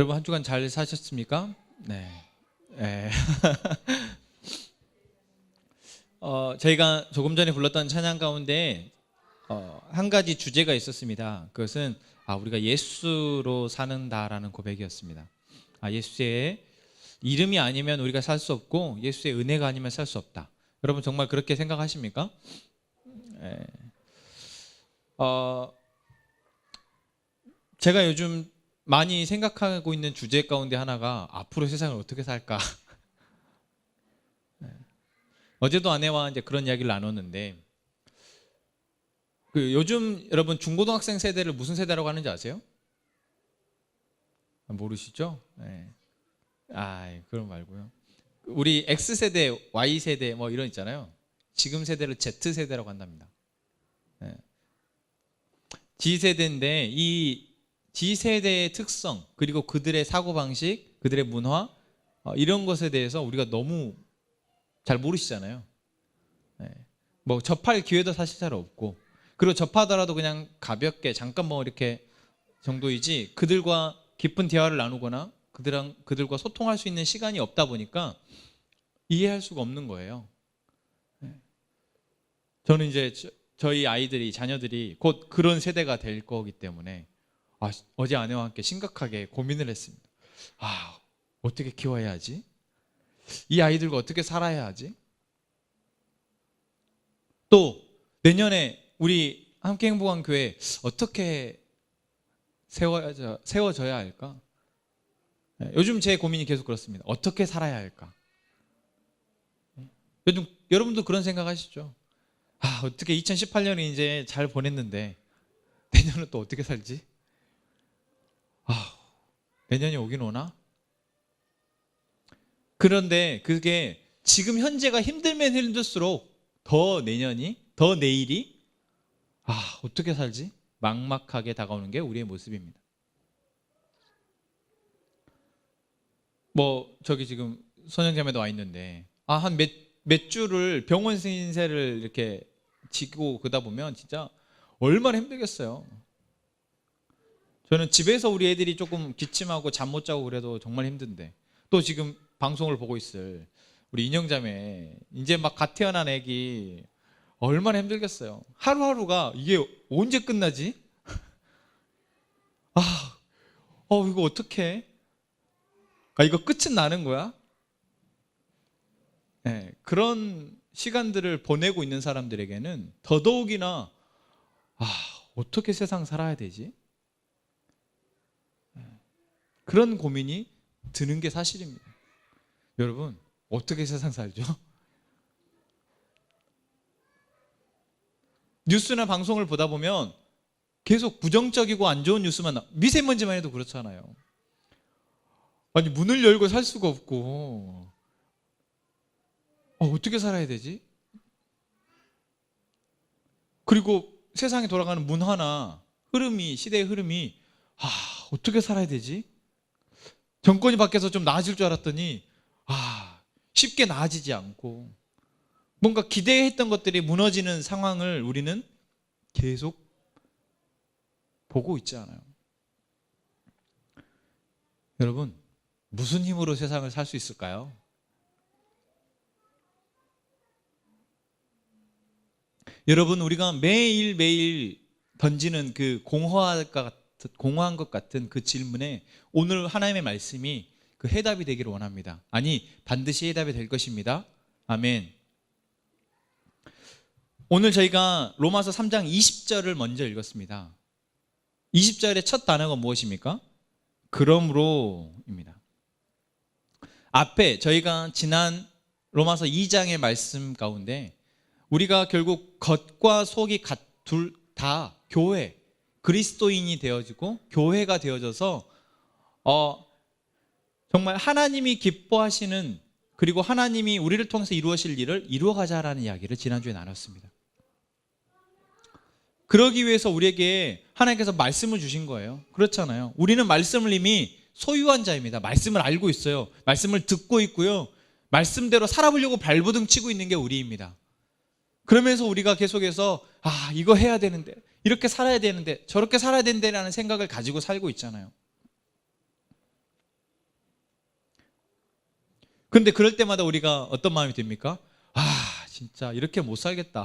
여러분 한 주간 잘 사셨습니까? 네. 네. 저희가 조금 전에 불렀던 찬양 가운데 한 가지 주제가 있었습니다. 그것은 우리가 예수로 사는다라는 고백이었습니다. 예수의 이름이 아니면 우리가 살 수 없고 예수의 은혜가 아니면 살 수 없다. 여러분 정말 그렇게 생각하십니까? 네. 제가 요즘 많이 생각하고 있는 주제 가운데 하나가 앞으로 세상을 어떻게 살까? 어제도 아내와 이제 그런 이야기를 나눴는데, 요즘 여러분 중고등학생 세대를 무슨 세대라고 하는지 아세요? 모르시죠? 네. 그런 말고요. 우리 X세대, Y세대 뭐 이런 있잖아요. 지금 세대를 Z세대라고 한답니다. 네. G세대인데 이 G세대의 특성, 그리고 그들의 사고방식, 그들의 문화, 이런 것에 대해서 우리가 너무 잘 모르시잖아요. 네. 뭐 접할 기회도 사실 잘 없고, 그리고 접하더라도 그냥 가볍게 잠깐 뭐 이렇게 정도이지 그들과 깊은 대화를 나누거나 그들과 소통할 수 있는 시간이 없다 보니까 이해할 수가 없는 거예요. 네. 저는 이제 저희 아이들이, 자녀들이 곧 그런 세대가 될 거기 때문에 어제 아내와 함께 심각하게 고민을 했습니다. 어떻게 키워야 하지? 이 아이들과 어떻게 살아야 하지? 또 내년에 우리 함께 행복한 교회 어떻게 세워져야 할까? 요즘 제 고민이 계속 그렇습니다. 어떻게 살아야 할까? 요즘 여러분도 그런 생각 하시죠? 어떻게 2018년이 이제 잘 보냈는데 내년은 또 어떻게 살지? 내년이 오긴 오나? 그런데 그게 지금 현재가 힘들면 힘들수록 더 내년이, 더 내일이 어떻게 살지? 막막하게 다가오는 게 우리의 모습입니다. 저기 지금 소년자매도 와 있는데 한 몇 주를 병원 신세를 이렇게 지고 그러다 보면 진짜 얼마나 힘들겠어요. 저는 집에서 우리 애들이 조금 기침하고 잠 못 자고 그래도 정말 힘든데, 또 지금 방송을 보고 있을 우리 인형자매, 이제 막 갓 태어난 애기 얼마나 힘들겠어요. 하루하루가 이게 언제 끝나지? 이거 어떡해? 이거 끝은 나는 거야? 네, 그런 시간들을 보내고 있는 사람들에게는 더더욱이나 어떻게 세상 살아야 되지? 그런 고민이 드는 게 사실입니다. 여러분 어떻게 세상 살죠? 뉴스나 방송을 보다 보면 계속 부정적이고 안 좋은 뉴스만 미세먼지만 해도 그렇잖아요. 문을 열고 살 수가 없고 어떻게 살아야 되지? 그리고 세상에 돌아가는 문화나 흐름이, 시대의 흐름이 어떻게 살아야 되지? 정권이 바뀌어서 좀 나아질 줄 알았더니 쉽게 나아지지 않고 뭔가 기대했던 것들이 무너지는 상황을 우리는 계속 보고 있지 않아요. 여러분 무슨 힘으로 세상을 살 수 있을까요? 여러분 우리가 매일매일 던지는 그 공허한 것 같은 그 질문에 오늘 하나님의 말씀이 그 해답이 되기를 원합니다. 반드시 해답이 될 것입니다. 아멘. 오늘 저희가 로마서 3장 20절을 먼저 읽었습니다. 20절의 첫 단어가 무엇입니까? 그러므로입니다. 앞에 저희가 지난 로마서 2장의 말씀 가운데 우리가 결국 겉과 속이 둘 다 교회, 그리스도인이 되어지고 교회가 되어져서 정말 하나님이 기뻐하시는, 그리고 하나님이 우리를 통해서 이루어질 일을 이루어가자라는 이야기를 지난주에 나눴습니다. 그러기 위해서 우리에게 하나님께서 말씀을 주신 거예요. 그렇잖아요. 우리는 말씀을 이미 소유한 자입니다. 말씀을 알고 있어요. 말씀을 듣고 있고요. 말씀대로 살아보려고 발버둥 치고 있는 게 우리입니다. 그러면서 우리가 계속해서 이거 해야 되는데, 이렇게 살아야 되는데, 저렇게 살아야 되는데 라는 생각을 가지고 살고 있잖아요. 근데 그럴 때마다 우리가 어떤 마음이 듭니까? 아, 진짜 이렇게 못 살겠다.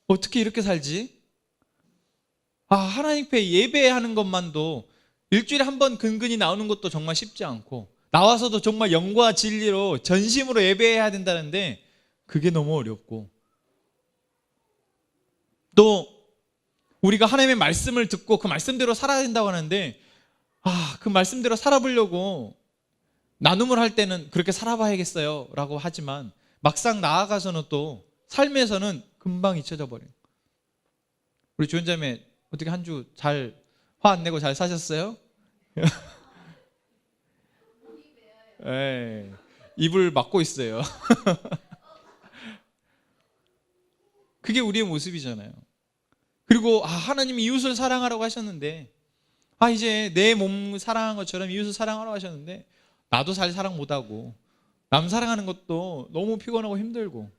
어떻게 이렇게 살지? 아, 하나님 앞에 예배하는 것만도 일주일에 한 번 근근히 나오는 것도 정말 쉽지 않고, 나와서도 정말 영과 진리로 전심으로 예배해야 된다는데 그게 너무 어렵고, 또 우리가 하나님의 말씀을 듣고 그 말씀대로 살아야 된다고 하는데, 그 말씀대로 살아보려고 나눔을 할 때는 그렇게 살아봐야겠어요 라고 하지만 막상 나아가서는 또 삶에서는 금방 잊혀져 버려요. 우리 주연자매 어떻게 한 주 잘 화 안 내고 잘 사셨어요? 네, 입을 막고 있어요. 그게 우리의 모습이잖아요. 그리고 하나님이 이웃을 사랑하라고 하셨는데, 이제 내 몸 사랑한 것처럼 이웃을 사랑하라고 하셨는데 나도 잘 사랑 못하고 남 사랑하는 것도 너무 피곤하고 힘들고.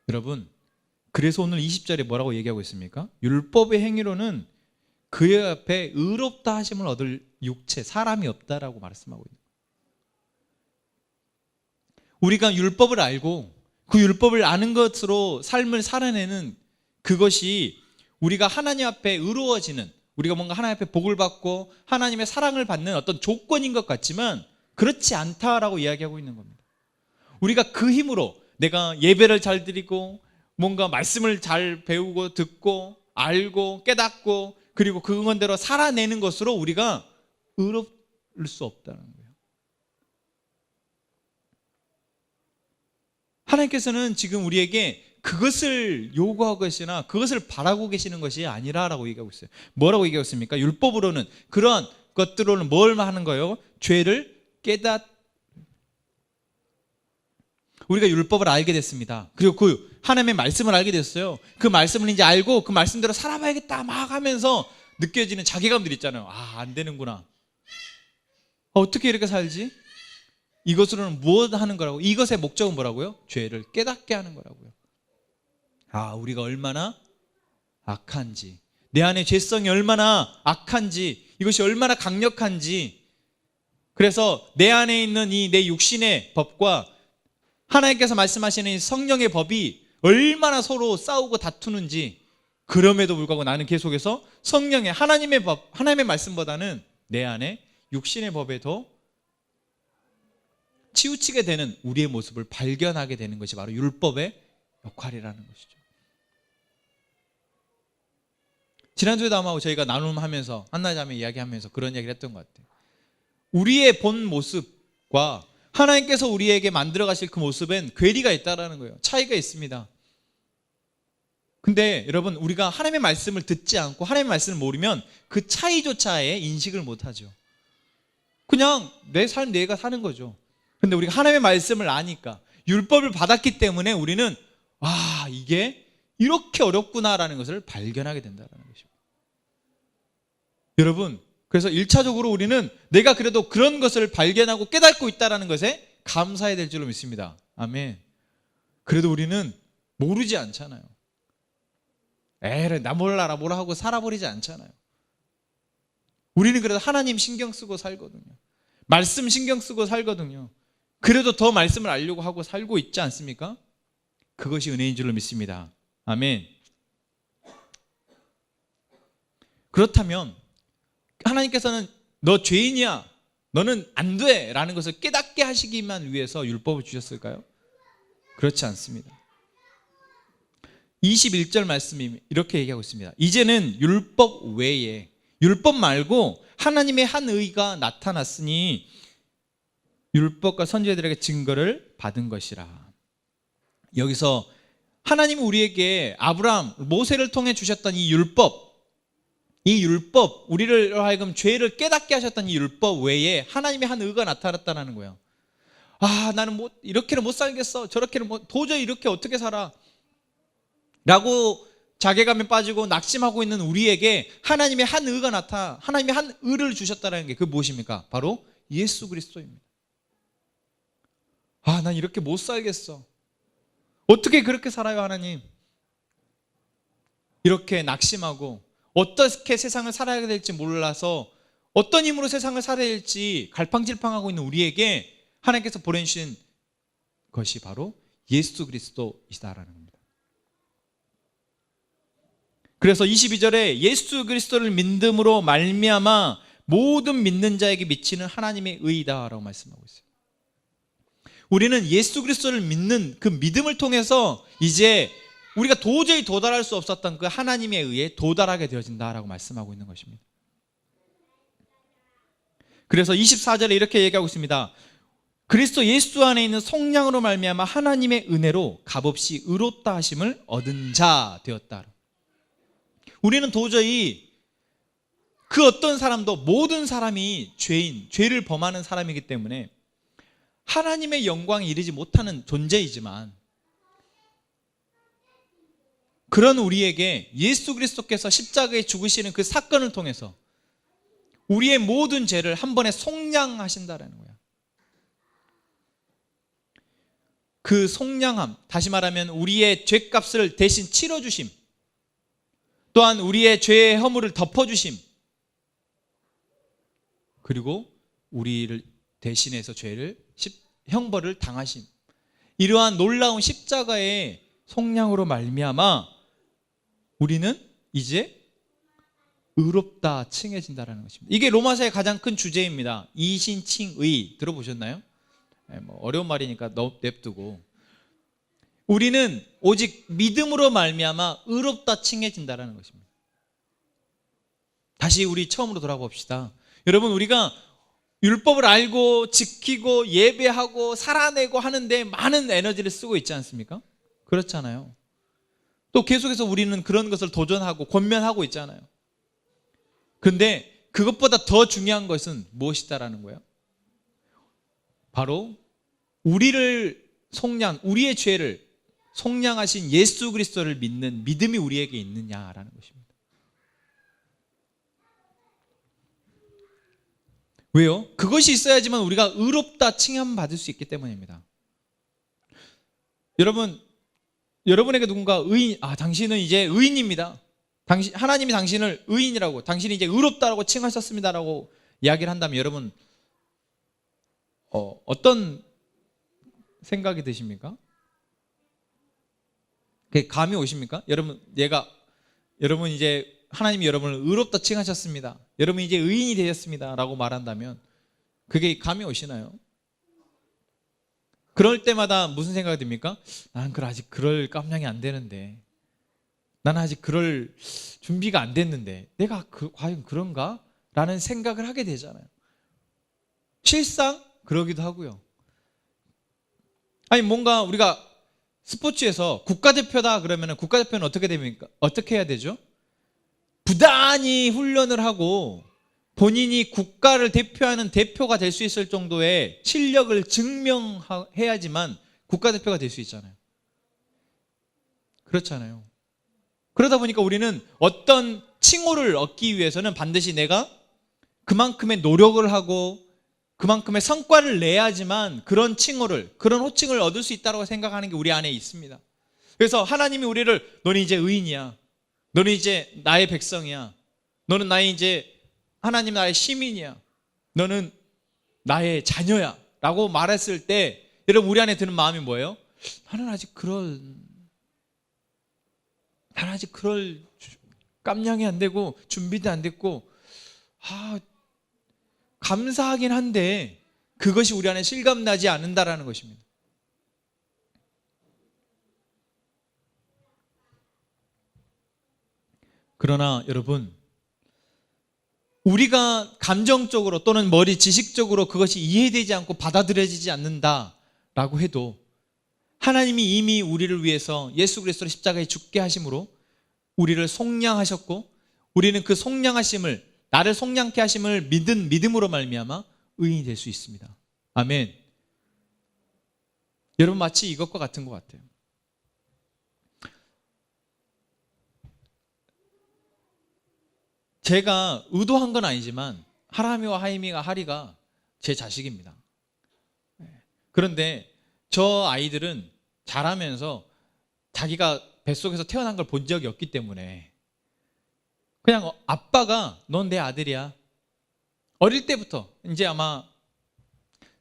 여러분, 그래서 오늘 20절에 뭐라고 얘기하고 있습니까? 율법의 행위로는 그의 앞에 의롭다 하심을 얻을 육체, 사람이 없다라고 말씀하고 있는 거예요. 우리가 율법을 알고 그 율법을 아는 것으로 삶을 살아내는 그것이 우리가 하나님 앞에 의로워지는, 우리가 뭔가 하나님 앞에 복을 받고 하나님의 사랑을 받는 어떤 조건인 것 같지만 그렇지 않다라고 이야기하고 있는 겁니다. 우리가 그 힘으로 내가 예배를 잘 드리고 뭔가 말씀을 잘 배우고 듣고 알고 깨닫고 그리고 그건대로 살아내는 것으로 우리가 의로울 수 없다는 거예요. 하나님께서는 지금 우리에게 그것을 요구하고 계시나 그것을 바라고 계시는 것이 아니라라고 얘기하고 있어요. 뭐라고 얘기하고 있습니까? 율법으로는, 그런 것들로는 뭘 하는 거예요? 죄를 우리가 율법을 알게 됐습니다. 그리고 그 하나님의 말씀을 알게 됐어요. 그 말씀을 이제 알고 그 말씀대로 살아봐야겠다 막 하면서 느껴지는 자괴감들 있잖아요. 안 되는구나. 어떻게 이렇게 살지? 이것으로는 무엇 하는 거라고? 이것의 목적은 뭐라고요? 죄를 깨닫게 하는 거라고요. 우리가 얼마나 악한지, 내 안에 죄성이 얼마나 악한지, 이것이 얼마나 강력한지. 그래서 내 안에 있는 이 내 육신의 법과 하나님께서 말씀하시는 이 성령의 법이 얼마나 서로 싸우고 다투는지, 그럼에도 불구하고 나는 계속해서 성령의 하나님의 법, 하나님의 말씀보다는 내 안에 육신의 법에 더 치우치게 되는 우리의 모습을 발견하게 되는 것이 바로 율법의 역할이라는 것이죠. 지난주에도 아마 저희가 나눔하면서 한나자매 이야기하면서 그런 얘기를 했던 것 같아요. 우리의 본 모습과 하나님께서 우리에게 만들어 가실 그 모습엔 괴리가 있다라는 거예요. 차이가 있습니다. 근데 여러분, 우리가 하나님의 말씀을 듣지 않고 하나님의 말씀을 모르면 그 차이조차의 인식을 못하죠. 그냥 내 삶 내가 사는 거죠. 근데 우리가 하나님의 말씀을 아니까, 율법을 받았기 때문에 우리는 이게 이렇게 어렵구나라는 것을 발견하게 된다는 것입니다. 여러분, 그래서 1차적으로 우리는 내가 그래도 그런 것을 발견하고 깨닫고 있다는 것에 감사해야 될 줄로 믿습니다. 아멘. 그래도 우리는 모르지 않잖아요. 나 몰라라 뭐라 하고 살아버리지 않잖아요. 우리는 그래도 하나님 신경 쓰고 살거든요. 말씀 신경 쓰고 살거든요. 그래도 더 말씀을 알려고 하고 살고 있지 않습니까? 그것이 은혜인 줄로 믿습니다. 아멘. 그렇다면 하나님께서는 너 죄인이야, 너는 안 돼 라는 것을 깨닫게 하시기만 위해서 율법을 주셨을까요? 그렇지 않습니다. 21절 말씀이 이렇게 얘기하고 있습니다. 이제는 율법 외에, 율법 말고 하나님의 한 의가 나타났으니 율법과 선지자들에게 증거를 받은 것이라. 여기서 하나님이 우리에게 아브라함, 모세를 통해 주셨던 이 율법, 우리를 하여금 죄를 깨닫게 하셨던 이 율법 외에 하나님의 한 의가 나타났다는 거예요. 나는 이렇게는 못 살겠어, 저렇게는 도저히 이렇게 어떻게 살아 라고 자괴감에 빠지고 낙심하고 있는 우리에게 하나님의 한 의가 하나님의 한 의를 주셨다는 게 그 무엇입니까? 바로 예수 그리스도입니다. 난 이렇게 못 살겠어, 어떻게 그렇게 살아요 하나님, 이렇게 낙심하고 어떻게 세상을 살아야 될지 몰라서 어떤 힘으로 세상을 살아야 할지 갈팡질팡하고 있는 우리에게 하나님께서 보내주신 것이 바로 예수 그리스도이시다라는 겁니다. 그래서 22절에 예수 그리스도를 믿음으로 말미암아 모든 믿는 자에게 미치는 하나님의 의이다라고 말씀하고 있어요. 우리는 예수 그리스도를 믿는 그 믿음을 통해서 이제 우리가 도저히 도달할 수 없었던 그 하나님의 의에 도달하게 되어진다라고 말씀하고 있는 것입니다. 그래서 24절에 이렇게 얘기하고 있습니다. 그리스도 예수 안에 있는 성령으로 말미암아 하나님의 은혜로 값없이 의롭다 하심을 얻은 자 되었다. 우리는 도저히 그 어떤 사람도 모든 사람이 죄를 범하는 사람이기 때문에 하나님의 영광에 이르지 못하는 존재이지만 그런 우리에게 예수 그리스도께서 십자가에 죽으시는 그 사건을 통해서 우리의 모든 죄를 한 번에 속량하신다라는 거예요. 그 속량함, 다시 말하면 우리의 죄값을 대신 치러주심, 또한 우리의 죄의 허물을 덮어주심, 그리고 우리를 대신해서 형벌을 당하심, 이러한 놀라운 십자가의 속량으로 말미암아 우리는 이제 의롭다 칭해진다라는 것입니다. 이게 로마서의 가장 큰 주제입니다. 이신칭의 들어보셨나요? 어려운 말이니까 냅두고, 우리는 오직 믿음으로 말미암아 의롭다 칭해진다라는 것입니다. 다시 우리 처음으로 돌아봅시다. 여러분, 우리가 율법을 알고 지키고 예배하고 살아내고 하는데 많은 에너지를 쓰고 있지 않습니까? 그렇잖아요. 또 계속해서 우리는 그런 것을 도전하고 권면하고 있잖아요. 그런데 그것보다 더 중요한 것은 무엇이다라는 거예요? 바로 우리의 죄를 속량하신 예수 그리스도를 믿는 믿음이 우리에게 있느냐라는 것입니다. 왜요? 그것이 있어야지만 우리가 의롭다 칭함받을 수 있기 때문입니다. 여러분에게 누군가 당신은 이제 의인입니다. 하나님이 당신을 의인이라고, 당신이 이제 의롭다라고 칭하셨습니다라고 이야기를 한다면 여러분 어떤 생각이 드십니까? 감이 오십니까? 여러분 이제 하나님이 여러분을 의롭다 칭하셨습니다, 여러분 이제 의인이 되셨습니다 라고 말한다면 그게 감이 오시나요? 그럴 때마다 무슨 생각이 듭니까? 나는 아직 그럴 깜냥이 안 되는데, 나는 아직 그럴 준비가 안 됐는데 내가 과연 그런가? 라는 생각을 하게 되잖아요. 실상 그러기도 하고요. 아니, 뭔가 우리가 스포츠에서 국가대표다 그러면 국가대표는 어떻게 됩니까? 어떻게 해야 되죠? 부단히 훈련을 하고 본인이 국가를 대표하는 대표가 될 수 있을 정도의 실력을 증명해야지만 국가대표가 될 수 있잖아요. 그렇잖아요. 그러다 보니까 우리는 어떤 칭호를 얻기 위해서는 반드시 내가 그만큼의 노력을 하고 그만큼의 성과를 내야지만 그런 호칭을 얻을 수 있다고 생각하는 게 우리 안에 있습니다. 그래서 하나님이 우리를, 너는 이제 의인이야, 너는 이제 나의 백성이야, 너는 하나님 나의 시민이야, 너는 나의 자녀야 라고 말했을 때 여러분, 우리 안에 드는 마음이 뭐예요? 나는 아직 그럴 깜냥이 안 되고 준비도 안 됐고, 감사하긴 한데 그것이 우리 안에 실감나지 않는다라는 것입니다. 그러나 여러분, 우리가 감정적으로 또는 지식적으로 그것이 이해되지 않고 받아들여지지 않는다라고 해도 하나님이 이미 우리를 위해서 예수 그리스도를 십자가에 죽게 하심으로 우리를 속량하셨고, 우리는 그 나를 속량케 하심을 믿음으로 말미암아 의인이 될 수 있습니다. 아멘. 여러분, 마치 이것과 같은 것 같아요. 제가 의도한 건 아니지만 하람이와 하리가 제 자식입니다. 그런데 저 아이들은 자라면서 자기가 뱃속에서 태어난 걸 본 적이 없기 때문에 그냥 아빠가 넌 내 아들이야, 어릴 때부터 이제 아마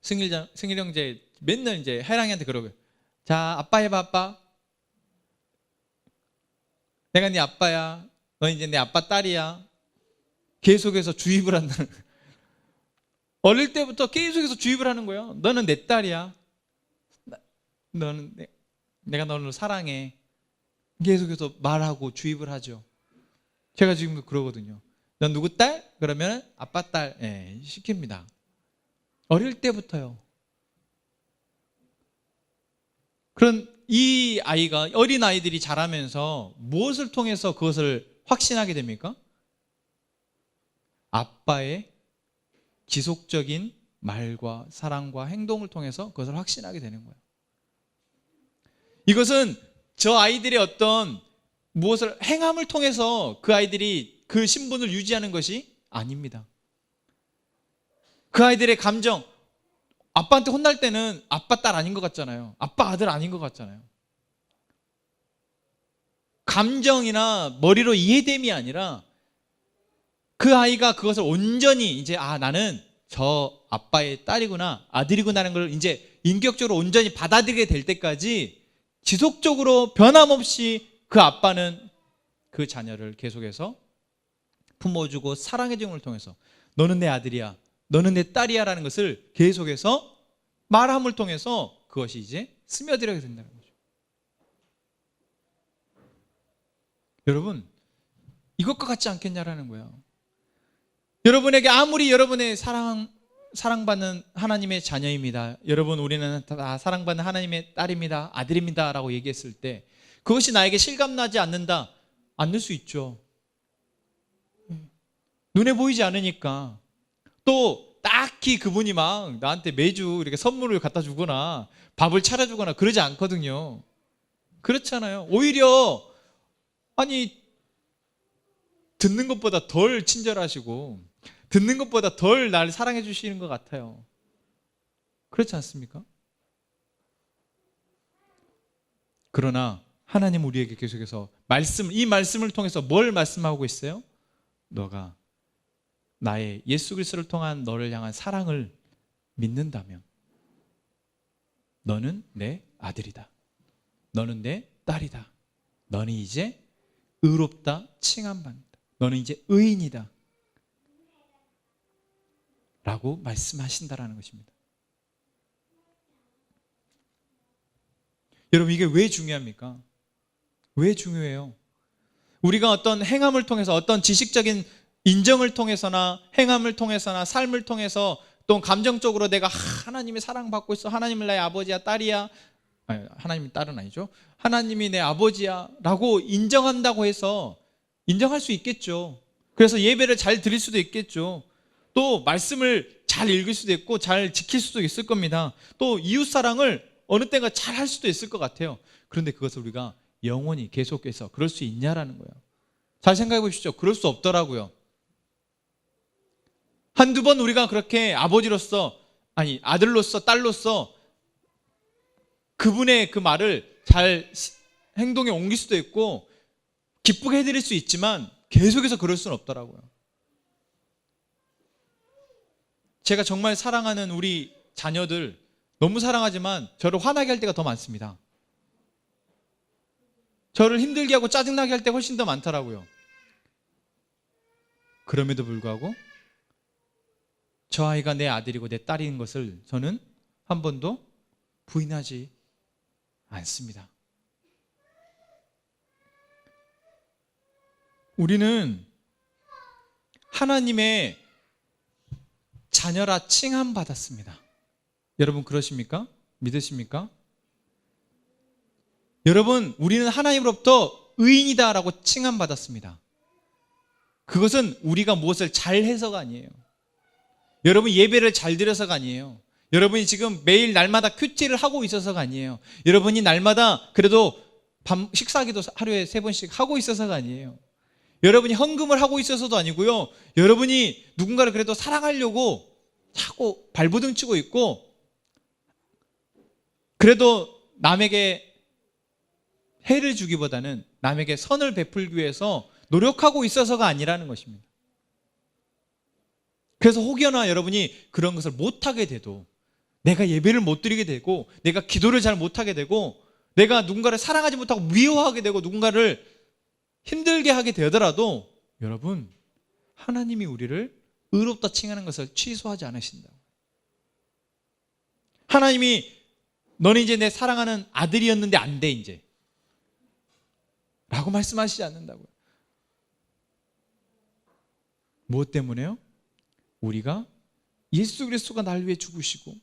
승일 형제 맨날 이제 하랑이한테 그러고요. 자, 아빠 해봐, 아빠. 내가 네 아빠야. 너 이제 내 아빠 딸이야. 계속해서 주입을 한다는 거예요. 어릴 때부터 계속해서 주입을 하는 거예요. 너는 내 딸이야. 내가 너를 사랑해. 계속해서 말하고 주입을 하죠. 제가 지금도 그러거든요. 넌 누구 딸? 그러면 아빠 딸 시킵니다. 어릴 때부터요. 그런 이 아이가, 어린 아이들이 자라면서 무엇을 통해서 그것을 확신하게 됩니까? 아빠의 지속적인 말과 사랑과 행동을 통해서 그것을 확신하게 되는 거예요. 이것은 저 아이들의 어떤 무엇을 행함을 통해서 그 아이들이 그 신분을 유지하는 것이 아닙니다. 그 아이들의 감정, 아빠한테 혼날 때는 아빠 딸 아닌 것 같잖아요. 아빠 아들 아닌 것 같잖아요. 감정이나 머리로 이해됨이 아니라 그 아이가 그것을 온전히 이제 나는 저 아빠의 딸이구나, 아들이구나라는 걸 이제 인격적으로 온전히 받아들이게 될 때까지 지속적으로 변함없이 그 아빠는 그 자녀를 계속해서 품어주고 사랑해주는 걸 통해서 너는 내 아들이야, 너는 내 딸이야 라는 것을 계속해서 말함을 통해서 그것이 이제 스며들게 된다는 거죠. 여러분, 이것과 같지 않겠냐라는 거예요. 여러분에게 아무리 여러분의 사랑받는 하나님의 자녀입니다, 여러분 우리는 다 사랑받는 하나님의 딸입니다, 아들입니다 라고 얘기했을 때 그것이 나에게 실감나지 않을 수 있죠. 눈에 보이지 않으니까. 또 딱히 그분이 막 나한테 매주 이렇게 선물을 갖다 주거나 밥을 차려주거나 그러지 않거든요. 그렇잖아요. 오히려 듣는 것보다 덜 친절하시고 듣는 것보다 덜 날 사랑해 주시는 것 같아요. 그렇지 않습니까? 그러나 하나님 우리에게 계속해서 이 말씀을 통해서 뭘 말씀하고 있어요? 너가 나의 예수 그리스도를 통한 너를 향한 사랑을 믿는다면 너는 내 아들이다, 너는 내 딸이다, 너는 이제 의롭다 칭함받는다, 너는 이제 의인이다 라고 말씀하신다라는 것입니다. 여러분, 이게 왜 중요합니까? 왜 중요해요? 우리가 어떤 행함을 통해서, 어떤 지식적인 인정을 통해서나 행함을 통해서나 삶을 통해서, 또 감정적으로 내가 하나님의 사랑받고 있어, 하나님은 나의 아버지야, 딸이야, 하나님이 딸은 아니죠, 하나님이 내 아버지야 라고 인정한다고 해서 인정할 수 있겠죠. 그래서 예배를 잘 드릴 수도 있겠죠. 또 말씀을 잘 읽을 수도 있고 잘 지킬 수도 있을 겁니다. 또 이웃사랑을 어느 때가 잘 할 수도 있을 것 같아요. 그런데 그것을 우리가 영원히 계속해서 그럴 수 있냐라는 거예요. 잘 생각해 보십시오. 그럴 수 없더라고요. 한두 번 우리가 그렇게 아들로서 딸로서 그분의 그 말을 잘 행동에 옮길 수도 있고 기쁘게 해드릴 수 있지만 계속해서 그럴 수는 없더라고요. 제가 정말 사랑하는 우리 자녀들 너무 사랑하지만 저를 화나게 할 때가 더 많습니다. 저를 힘들게 하고 짜증나게 할 때가 훨씬 더 많더라고요. 그럼에도 불구하고 저 아이가 내 아들이고 내 딸인 것을 저는 한 번도 부인하지 않습니다. 우리는 하나님의 자녀라 칭함받았습니다. 여러분 그러십니까? 믿으십니까? 여러분, 우리는 하나님으로부터 의인이다라고 칭함받았습니다. 그것은 우리가 무엇을 잘해서가 아니에요. 여러분 예배를 잘 드려서가 아니에요. 여러분이 지금 매일 날마다 큐티를 하고 있어서가 아니에요. 여러분이 날마다 그래도 식사기도 하루에 3번씩 하고 있어서가 아니에요. 여러분이 헌금을 하고 있어서도 아니고요. 여러분이 누군가를 그래도 사랑하려고 자꾸 발버둥 치고 있고 그래도 남에게 해를 주기보다는 남에게 선을 베풀기 위해서 노력하고 있어서가 아니라는 것입니다. 그래서 혹여나 여러분이 그런 것을 못하게 돼도, 내가 예배를 못 드리게 되고, 내가 기도를 잘 못하게 되고, 내가 누군가를 사랑하지 못하고 미워하게 되고, 누군가를 힘들게 하게 되더라도, 여러분, 하나님이 우리를 의롭다 칭하는 것을 취소하지 않으신다고. 하나님이 너는 이제 내 사랑하는 아들이었는데 안 돼 이제 라고 말씀하시지 않는다고요. 무엇 때문에요? 우리가 예수 그리스도가 날 위해 죽으시고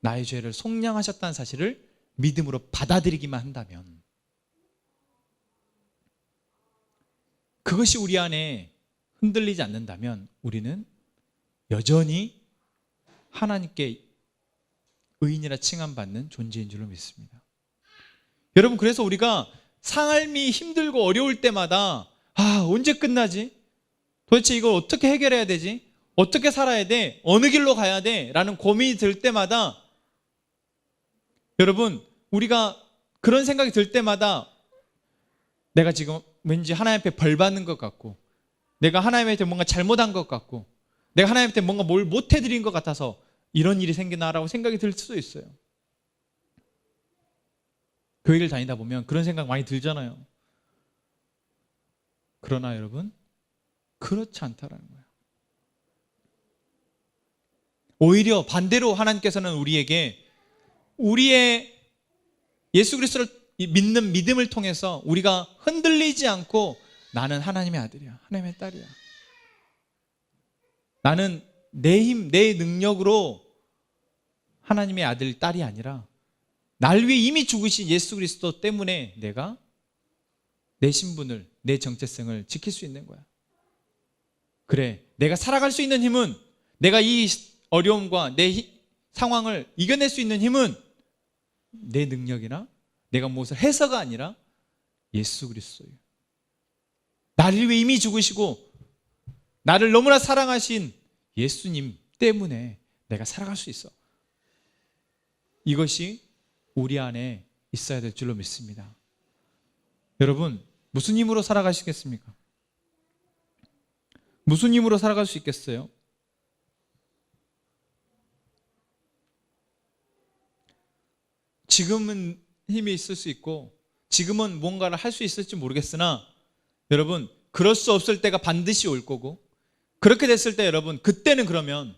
나의 죄를 속량하셨다는 사실을 믿음으로 받아들이기만 한다면, 그것이 우리 안에 흔들리지 않는다면 우리는 여전히 하나님께 의인이라 칭함받는 존재인 줄로 믿습니다. 여러분, 그래서 우리가 삶이 힘들고 어려울 때마다 언제 끝나지? 도대체 이걸 어떻게 해결해야 되지? 어떻게 살아야 돼? 어느 길로 가야 돼? 라는 고민이 들 때마다, 여러분, 우리가 그런 생각이 들 때마다 내가 지금 왠지 하나님 앞에 벌 받는 것 같고, 내가 하나님한테 뭔가 잘못한 것 같고, 내가 하나님한테 뭔가 뭘 못해드린 것 같아서 이런 일이 생기나라고 생각이 들 수도 있어요. 교회를 다니다 보면 그런 생각 많이 들잖아요. 그러나 여러분, 그렇지 않다라는 거예요. 오히려 반대로 하나님께서는 우리에게 우리의 예수 그리스도를 믿는 믿음을 통해서 우리가 흔들리지 않고, 나는 하나님의 아들이야, 하나님의 딸이야, 나는 내 힘, 내 능력으로 하나님의 아들, 딸이 아니라 날 위해 이미 죽으신 예수 그리스도 때문에 내가 내 신분을, 내 정체성을 지킬 수 있는 거야. 그래, 내가 살아갈 수 있는 힘은, 내가 이 어려움과 내 상황을 이겨낼 수 있는 힘은 내 능력이나 내가 무엇을 해서가 아니라 예수 그리스도예요. 나를 위해 이미 죽으시고 나를 너무나 사랑하신 예수님 때문에 내가 살아갈 수 있어. 이것이 우리 안에 있어야 될 줄로 믿습니다. 여러분, 무슨 힘으로 살아가시겠습니까? 무슨 힘으로 살아갈 수 있겠어요? 지금은 힘이 있을 수 있고, 지금은 뭔가를 할 수 있을지 모르겠으나, 여러분, 그럴 수 없을 때가 반드시 올 거고, 그렇게 됐을 때 여러분, 그때는 그러면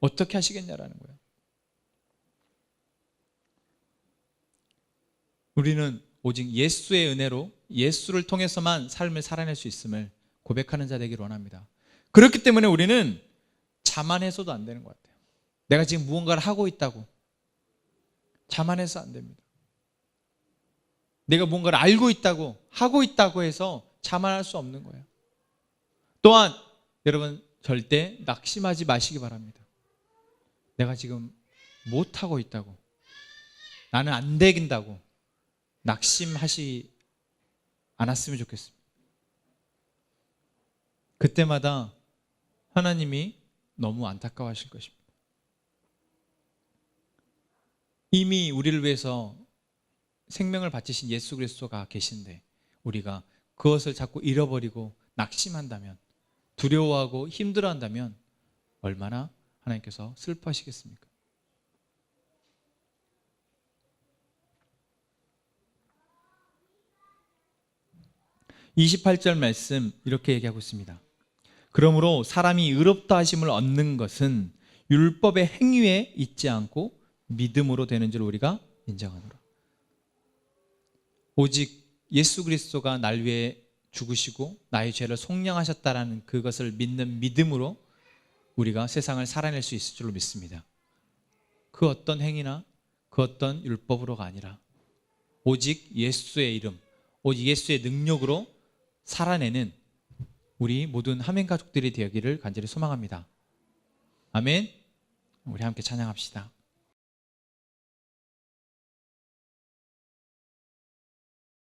어떻게 하시겠냐라는 거예요. 우리는 오직 예수의 은혜로, 예수를 통해서만 삶을 살아낼 수 있음을 고백하는 자 되기를 원합니다. 그렇기 때문에 우리는 자만해서도 안 되는 것 같아요. 내가 지금 무언가를 하고 있다고 자만해서 안 됩니다. 내가 뭔가를 알고 있다고, 하고 있다고 해서 자만할 수 없는 거예요. 또한 여러분, 절대 낙심하지 마시기 바랍니다. 내가 지금 못하고 있다고, 나는 안 되긴다고 낙심하시 않았으면 좋겠습니다. 그때마다 하나님이 너무 안타까워하실 것입니다. 이미 우리를 위해서 생명을 바치신 예수 그리스도가 계신데 우리가 그것을 자꾸 잃어버리고 낙심한다면, 두려워하고 힘들어한다면 얼마나 하나님께서 슬퍼하시겠습니까? (28절) 말씀 이렇게 얘기하고 있습니다. 그러므로 사람이 의롭다 하심을 얻는 것은 율법의 행위에 있지 않고 믿음으로 되는 줄 우리가 인정하노라. 오직 예수 그리스도가 날 위해 죽으시고 나의 죄를 속량하셨다라는 그것을 믿는 믿음으로 우리가 세상을 살아낼 수 있을 줄로 믿습니다. 그 어떤 행위나 그 어떤 율법으로가 아니라 오직 예수의 이름, 오직 예수의 능력으로 살아내는 우리 모든 하멘 가족들이 되기를 간절히 소망합니다. 아멘. 우리 함께 찬양합시다.